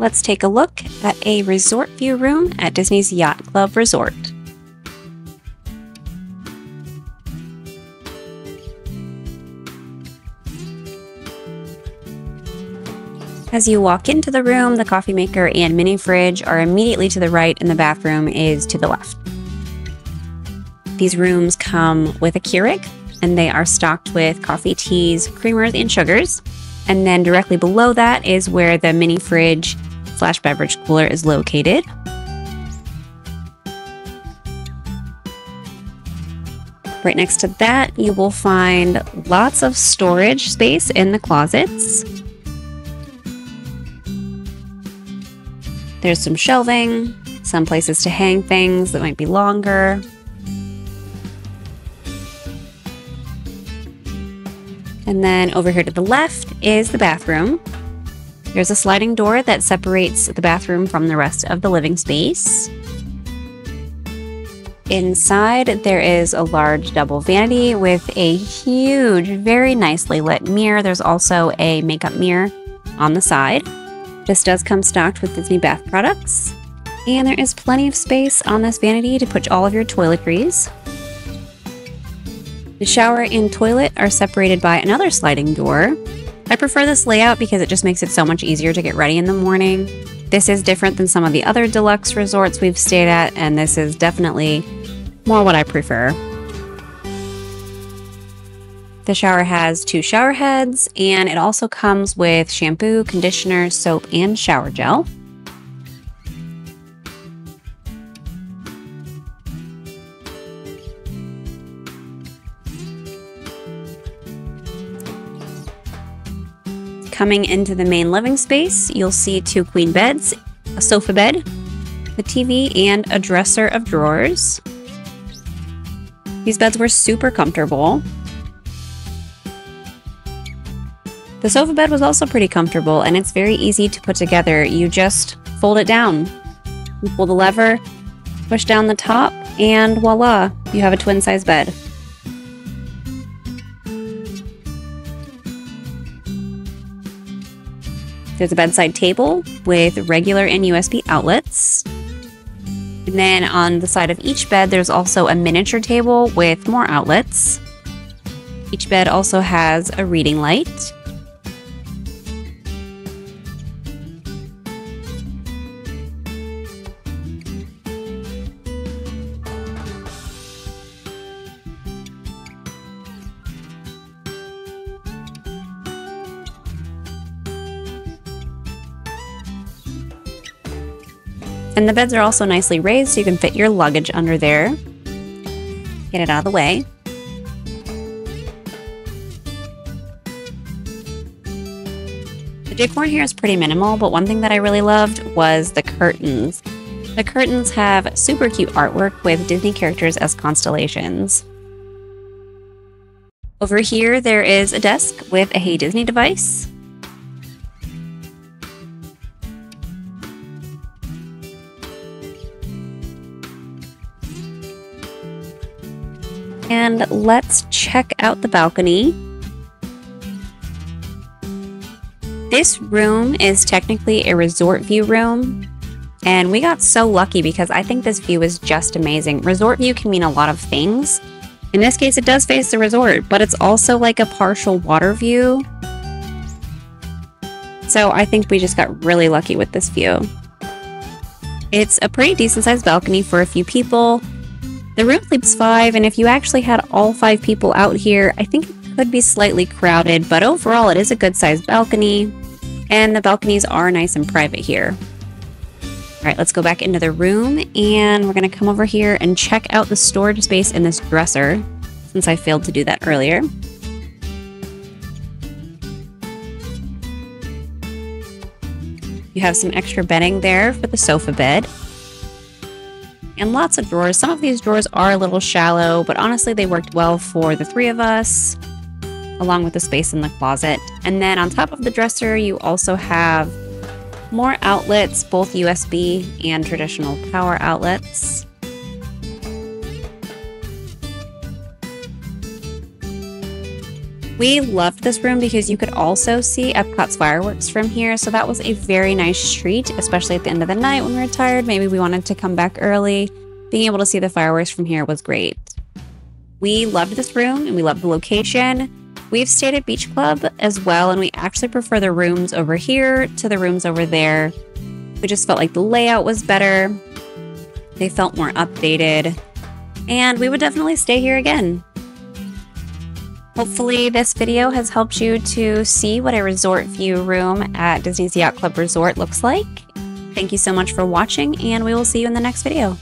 let's take a look at a resort view room at Disney's Yacht Club Resort. As you walk into the room, the coffee maker and mini fridge are immediately to the right and the bathroom is to the left. These rooms come with a Keurig, and they are stocked with coffee, teas, creamers, and sugars. And then directly below that is where the mini fridge / beverage cooler is located. Right next to that, you will find lots of storage space in the closets. There's some shelving, some places to hang things that might be longer. And then over here to the left is the bathroom. There's a sliding door that separates the bathroom from the rest of the living space. Inside, there is a large double vanity with a huge, very nicely lit mirror. There's also a makeup mirror on the side. This does come stocked with Disney bath products. And there is plenty of space on this vanity to put all of your toiletries. The shower and toilet are separated by another sliding door. I prefer this layout because it just makes it so much easier to get ready in the morning. This is different than some of the other deluxe resorts we've stayed at, and this is definitely more what I prefer. The shower has 2 shower heads, and it also comes with shampoo, conditioner, soap, and shower gel. Coming into the main living space, you'll see 2 queen beds, a sofa bed, the TV, and a dresser of drawers. These beds were super comfortable. The sofa bed was also pretty comfortable, and it's very easy to put together. You just fold it down. You pull the lever, push down the top, and voila, you have a twin-size bed. There's a bedside table with regular and USB outlets. And then on the side of each bed, there's also a miniature table with more outlets. Each bed also has a reading light. And the beds are also nicely raised so you can fit your luggage under there. Get it out of the way. The decor here is pretty minimal, but one thing that I really loved was the curtains. The curtains have super cute artwork with Disney characters as constellations. Over here, there is a desk with a Hey Disney device. And let's check out the balcony. This room is technically a resort view room, and we got so lucky because I think this view is just amazing. Resort view can mean a lot of things. In this case, it does face the resort, but it's also like a partial water view. So I think we just got really lucky with this view. It's a pretty decent sized balcony for a few people. The room sleeps 5, and if you actually had all 5 people out here, I think it could be slightly crowded, but overall it is a good sized balcony, and the balconies are nice and private here. All right, let's go back into the room, and we're gonna come over here and check out the storage space in this dresser, since I failed to do that earlier. You have some extra bedding there for the sofa bed. And lots of drawers. Some of these drawers are a little shallow, but honestly they worked well for the 3 of us, along with the space in the closet. And then on top of the dresser, you also have more outlets, both USB and traditional power outlets. We loved this room because you could also see Epcot's fireworks from here, so that was a very nice treat, especially at the end of the night when we were tired. Maybe we wanted to come back early. Being able to see the fireworks from here was great. We loved this room and we loved the location. We've stayed at Beach Club as well, and we actually prefer the rooms over here to the rooms over there. We just felt like the layout was better. They felt more updated, and we would definitely stay here again. Hopefully this video has helped you to see what a resort view room at Disney's Yacht Club Resort looks like. Thank you so much for watching, and we will see you in the next video.